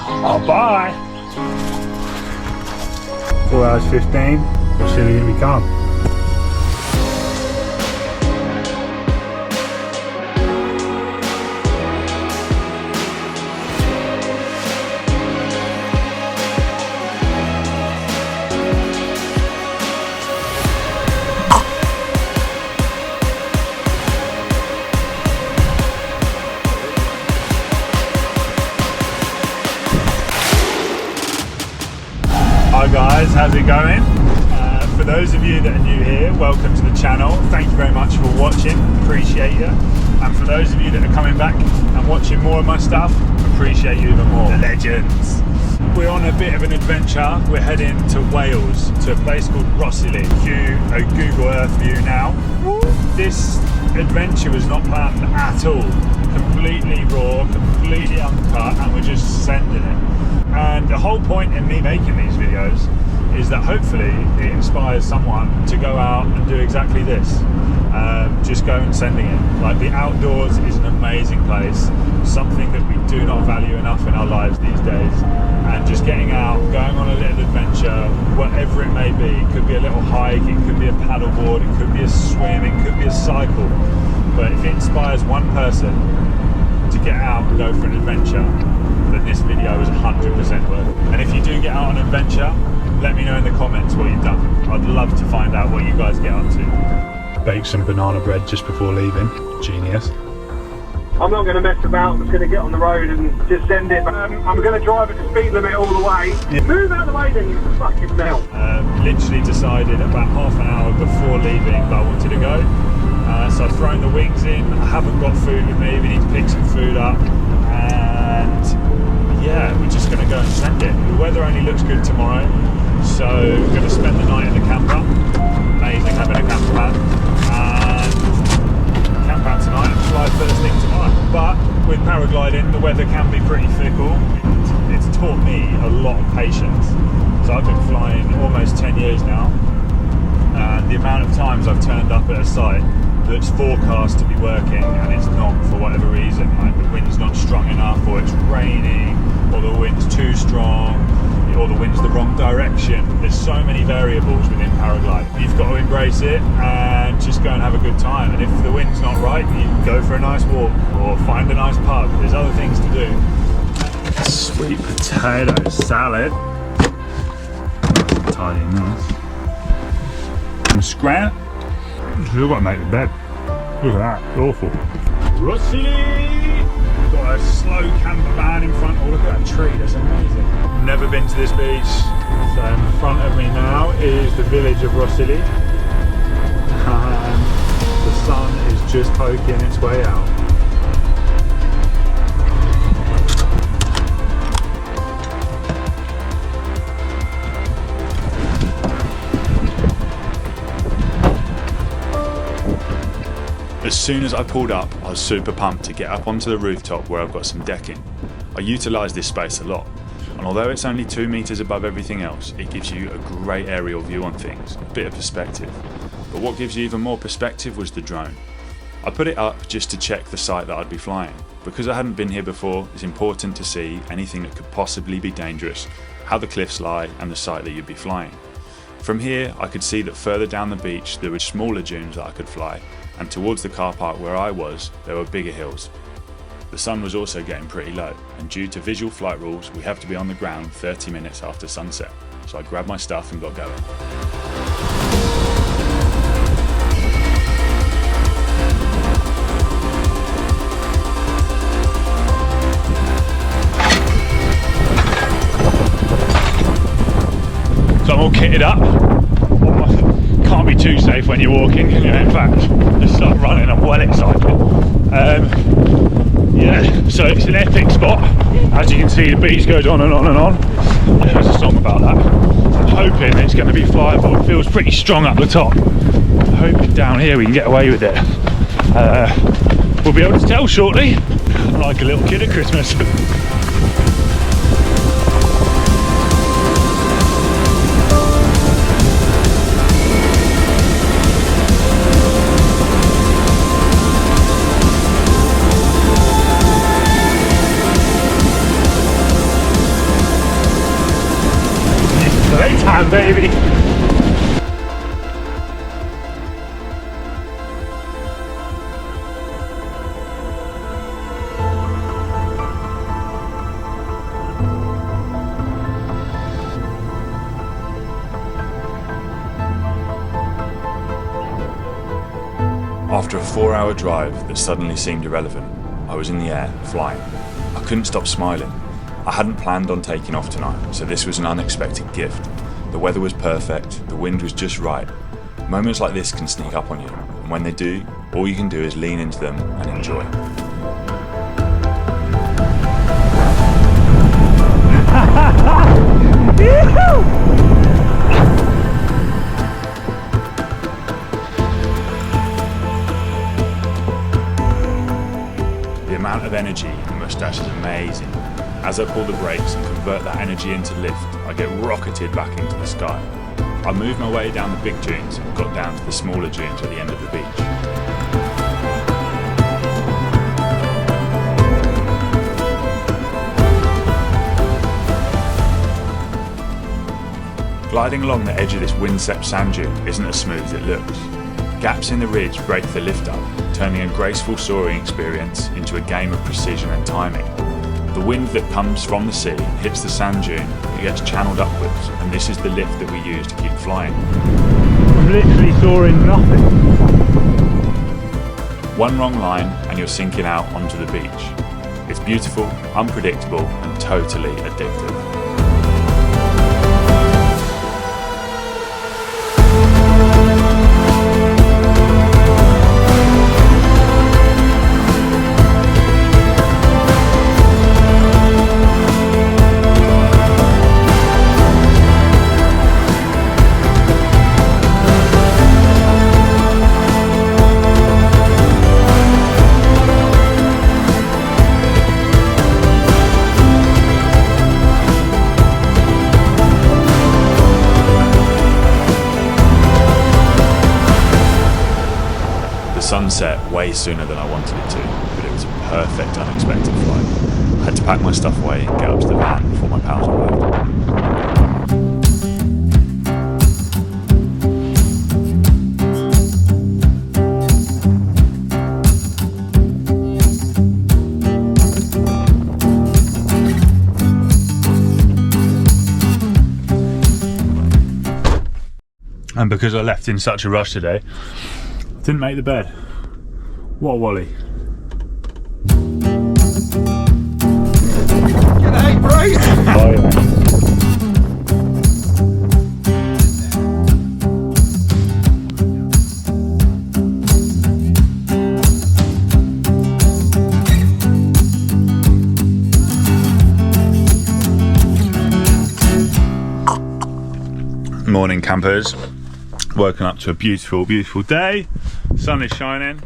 Oh, bye. 4 hours 15. Rhossili, here we come. Hi guys, how's it going? For those of you that are new here, welcome to the channel. Thank you very much for watching, appreciate you. And for those of you that are coming back and watching more of my stuff, appreciate you even more. The legends. We're on a bit of an adventure. We're heading to Wales, to a place called Rhossili. View a Google Earth view now. This adventure was not planned at all. Completely raw, completely uncut, and we're just sending it. And the whole point in me making these videos is that hopefully it inspires someone to go out and do exactly this. Just go and sending it. Like, the outdoors is an amazing place, something that we do not value enough in our lives these days. And just getting out, going on a little adventure, whatever it may be. It could be a little hike, it could be a paddleboard, it could be a swim, it could be a cycle. But if it inspires one person to get out and go for an adventure, then this video is 100% worth it. And if you do get out on an adventure, let me know in the comments what you've done. I'd love to find out what you guys get up to. Baked some banana bread just before leaving. Genius. I'm not going to mess about. I'm just going to get on the road and just send it. I'm going to drive at the speed limit all the way. Yeah. Move out of the way, then you fucking melt. Literally decided about half an hour before leaving that I wanted to go. So I've thrown the wings in. I haven't got food with me. We need to pick some food up. And yeah, we're just going to go and send it. The weather only looks good tomorrow, so we're going to spend the night in the camper. Amazing having a camper van, and camp out tonight and fly first thing tomorrow. But with paragliding, the weather can be pretty fickle. It's taught me a lot of patience. So I've been flying almost 10 years now, and the amount of times I've turned up at a site that's forecast to be working and it's not for whatever reason, like the wind's not strong enough, or it's raining, or the wind's too strong, or the wind's the wrong direction. There's so many variables within paragliding. You've got to embrace it and just go and have a good time. And if the wind's not right, you go for a nice walk or find a nice pub. There's other things to do. Sweet potato salad. Tidy nice. And scram. Still got to make the bed. Look at that, it's awful. Rhossili! Got a slow camper van in front. Oh, look at that tree, that's amazing. Never been to this beach. So in front of me now is the village of Rhossili. And the sun is just poking its way out. As soon as I pulled up, I was super pumped to get up onto the rooftop where I've got some decking. I utilise this space a lot, and although it's only 2 meters above everything else, it gives you a great aerial view on things, a bit of perspective. But what gives you even more perspective was the drone. I put it up just to check the site that I'd be flying. Because I hadn't been here before, it's important to see anything that could possibly be dangerous, how the cliffs lie, and the site that you'd be flying. From here, I could see that further down the beach there were smaller dunes that I could fly, and towards the car park where I was, there were bigger hills. The sun was also getting pretty low, and due to visual flight rules, we have to be on the ground 30 minutes after sunset. So I grabbed my stuff and got going. So I'm all kitted up. Can't be too safe when you're walking. In fact, just start running, I'm well excited. Yeah, so it's an epic spot. As you can see, the beach goes on and on and on. There's a song about that. I'm hoping it's going to be flyable. It feels pretty strong up the top. I'm hoping down here we can get away with it. We'll be able to tell shortly. I'm like a little kid at Christmas. man, baby. After a 4-hour drive that suddenly seemed irrelevant, I was in the air, flying. I couldn't stop smiling. I hadn't planned on taking off tonight, so this was an unexpected gift. The weather was perfect, the wind was just right. Moments like this can sneak up on you, and when they do, all you can do is lean into them and enjoy. The amount of energy in the moustache is amazing. As I pull the brakes and convert that energy into lift, I get rocketed back into the sky. I moved my way down the big dunes and got down to the smaller dunes at the end of the beach. Gliding along the edge of this wind-swept sand dune isn't as smooth as it looks. Gaps in the ridge break the lift up, turning a graceful soaring experience into a game of precision and timing. The wind that comes from the sea hits the sand dune, it gets channeled upwards, and this is the lift that we use to keep flying. I'm literally soaring nothing. One wrong line and you're sinking out onto the beach. It's beautiful, unpredictable, and totally addictive. Sunset way sooner than I wanted it to, but it was a perfect unexpected flight. I had to pack my stuff away and get up to the van before my pals arrived. And because I left in such a rush today, didn't make the bed. What a wally. G'day, Bruce! Oh, yeah. Morning, campers. Woken up to a beautiful, beautiful day. Sun is shining,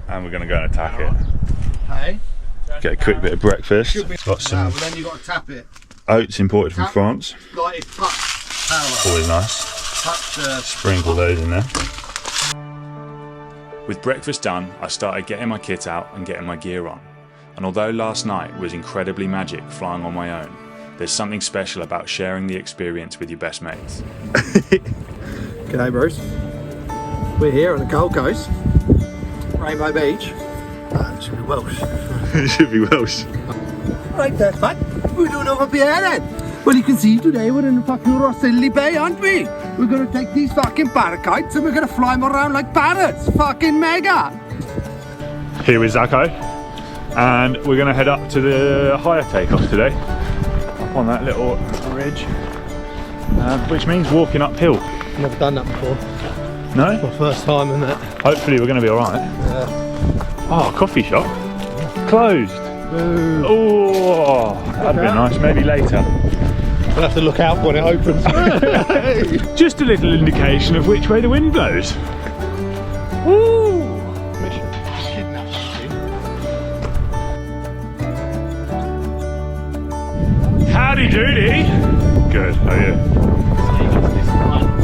and we're going to go and attack it. Hey? Get a quick bit of breakfast. Got some Well, then you've got to tap it. oats imported from France. Like it's touch power. Always nice. Touch Sprinkle those in there. With breakfast done, I started getting my kit out and getting my gear on. And although last night was incredibly magic flying on my own, there's something special about sharing the experience with your best mates. G'day, Bruce. We're here on the Gold Coast, Rainbow Beach. It should be Welsh. It should be Welsh. Right there, bud. We're doing over here then. Well, you can see today we're in the fucking Rhossili Bay, aren't we? We're going to take these fucking parakites and we're going to fly them around like parrots. Fucking mega. Here is Zacco, and we're going to head up to the higher takeoff today, up on that little ridge, which means walking uphill. Never done that before. No? My first time in that. Hopefully we're going to be alright. Oh, coffee shop? Closed. Boo. Oh, that'd be nice, maybe later. We'll have to look out when it opens. Just a little indication of which way the wind blows. Woo! Howdy doody! Good, how are you?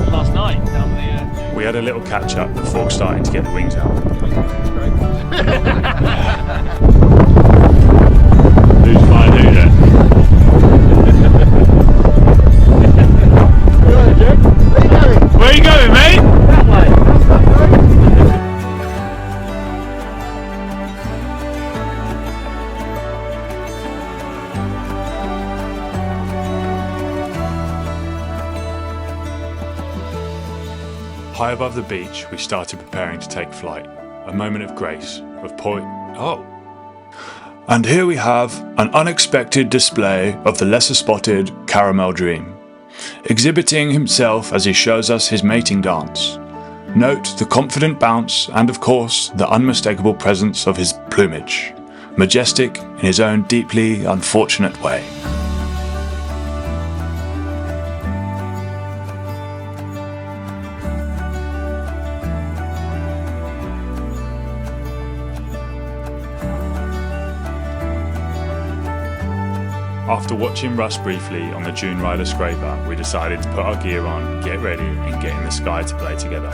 Last night down the We had a little catch up before starting to get the wings out. Who's flying who then? High above the beach, we started preparing to take flight. A moment of grace, of oh. And here we have an unexpected display of the lesser spotted caramel dream, exhibiting himself as he shows us his mating dance. Note the confident bounce and, of course, the unmistakable presence of his plumage, majestic in his own deeply unfortunate way. After watching Russ briefly on the Dune Rider scraper, we decided to put our gear on, get ready, and get in the sky to play together.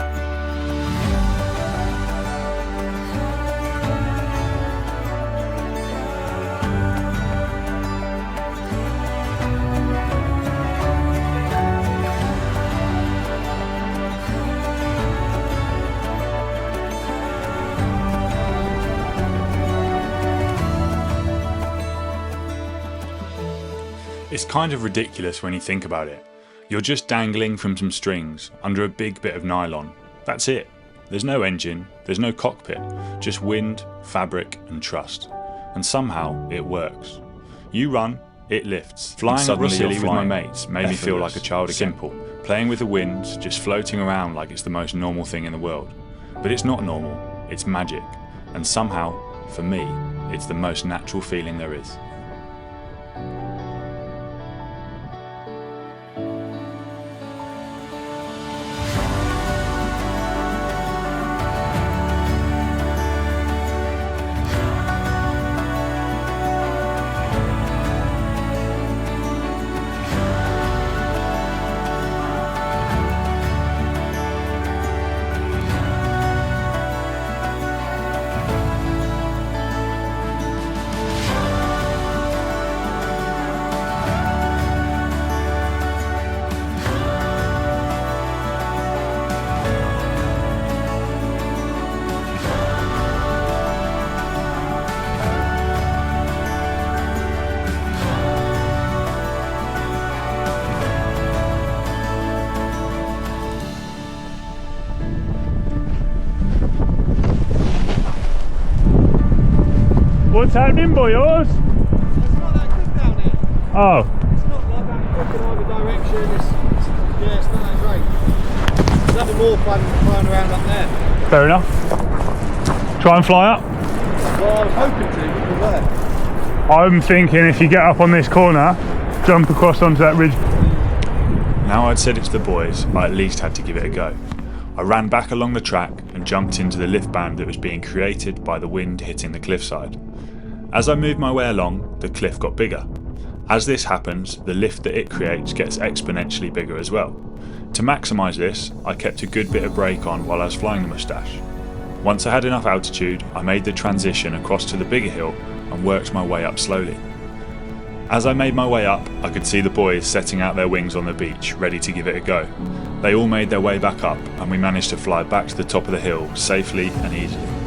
It's kind of ridiculous when you think about it. You're just dangling from some strings under a big bit of nylon. That's it. There's no engine, there's no cockpit, just wind, fabric and trust. And somehow it works. You run, it lifts. Flying at Rhossili with my mates made me feel like a child again. Simple. Playing with the wind, just floating around like it's the most normal thing in the world. But it's not normal, it's magic. And somehow, for me, it's the most natural feeling there is. What's happening, boyos? It's not that good down here. Oh, It's not like that quick in either direction. It's not that great. There's nothing more fun than flying around up there. fair enough. Try and fly up. Well, I was hoping to, but we weren't. I'm thinking if you get up on this corner, jump across onto that ridge. Now I'd said it to the boys, I at least had to give it a go. I ran back along the track and jumped into the lift band that was being created by the wind hitting the cliffside. As I moved my way along, the cliff got bigger. As this happens, the lift that it creates gets exponentially bigger as well. To maximise this, I kept a good bit of brake on while I was flying the moustache. Once I had enough altitude, I made the transition across to the bigger hill and worked my way up slowly. As I made my way up, I could see the boys setting out their wings on the beach, ready to give it a go. They all made their way back up and we managed to fly back to the top of the hill safely and easily.